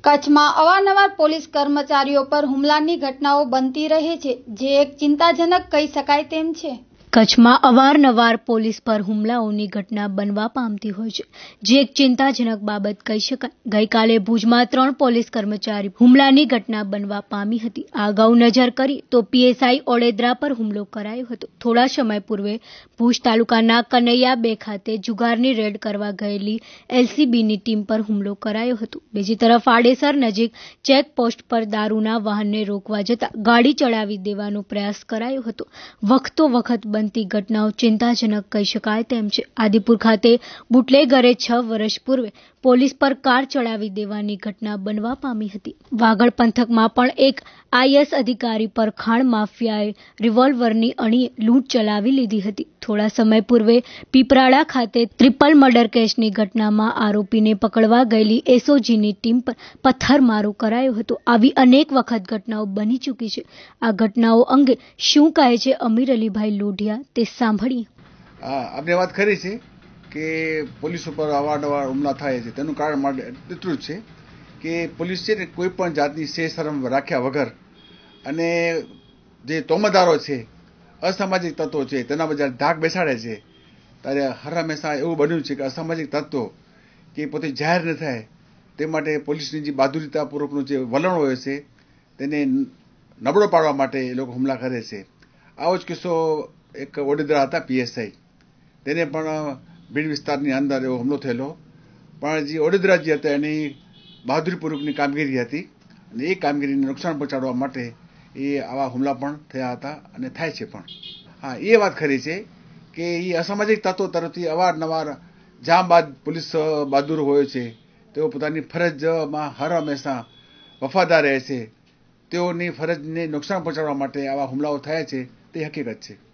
કચ્છમાં અવારનવાર પોલીસ કર્મચારીઓ પર હુમલાની ઘટનાઓ બનતી રહે છે, જે એક ચિંતાજનક કહી શકાય તેમ છે. કચ્છમાં અવારનવાર પોલીસ પર હુમલાઓની ઘટના બનવા પામતી હોય છે, જે એક ચિંતાજનક બાબત કહી શકાય. ગઈકાલે ભુજમાં 3 પોલીસ કર્મચારી હુમલાની ઘટના બનવા પામી હતી. આ અગાઉ નજર કરી તો પીએસઆઈ ઓડેદરા પર હુમલો કરાયો હતો. થોડા સમય પૂર્વે ભુજ તાલુકાના કનૈયા 2 ખાતે જુગારની રેડ કરવા ગયેલી એલસીબીની ટીમ પર હુમલો કરાયો હતો. બીજી તરફ આડેસર નજીક ચેકપોસ્ટ પર દારૂના વાહનને રોકવા જતા ગાડી ચડાવી દેવાનો પ્રયાસ કરાયો હતો. વખતો વખત બનતી ઘટનાઓ ચિંતાજનક કહી શકાય તેમ છે. આદિપુર ખાતે બુટલેગરે 6 વર્ષ પૂર્વે પોલીસ પર કાર ચડાવી દેવાની ઘટના બનવા પામી હતી. વાગડ પંથકમાં પણ એક આઈએસ અધિકારી પર ખાણ માફિયાએ રિવોલ્વરની અણીએ લૂંટ ચલાવી લીધી હતી. થોડા સમય પૂર્વે પીપરાળા ખાતે ટ્રિપલ મર્ડર કેસની ઘટનામાં આરોપીને પકડવા ગયેલી એસઓજીની ટીમ પર પથ્થરમારો કરાયો હતો. આવી અનેક વખત ઘટનાઓ બની ચૂકી છે. આ ઘટનાઓ અંગે શું કહે છે અમીર અલીભાઈ લોઢિયા, તે સાંભળીએ. આપણે વાત કરી છે કે પોલીસ ઉપર અવારનવાર હુમલા થાય છે. તેનું કારણ માટે એટલું જ છે કે પોલીસ છે ને કોઈ પણ જાતની શરમ રાખ્યા વગર અને જે તોમતદારો છે, અસામાજિક તત્વો છે, તેના પર જ્યારે ધાક બેસાડે છે ત્યારે હર હંમેશા એવું બન્યું છે કે અસામાજિક તત્વો કે પોતે જાહેર ન થાય તે માટે પોલીસની જે બહાદુરીતાપૂર્વકનું જે વલણ હોય છે તેને નબળો પાડવા માટે એ લોકો હુમલા કરે છે. આવો જ કિસ્સો એક ઓડેદરા હતા પીએસઆઈ, તેને પણ ભીડ વિસ્તારની અંદર એવો હુમલો થયેલો. પણ જે ઓડેદરા જે હતા એની બહાદુરીપૂર્વકની કામગીરી હતી અને એ કામગીરીને નુકસાન પહોંચાડવા માટે એ આવા હુમલા પણ થયા હતા અને થાય છે પણ. હા, એ વાત ખરી છે કે એ અસામાજિક તત્વો તરફથી અવારનવાર જાંબાદ પોલીસ બહાદુર હોય છે, તેઓ પોતાની ફરજમાં હર હંમેશા વફાદાર રહે છે. તેઓની ફરજને નુકસાન પહોંચાડવા માટે આવા હુમલાઓ થયા છે, તે હકીકત છે.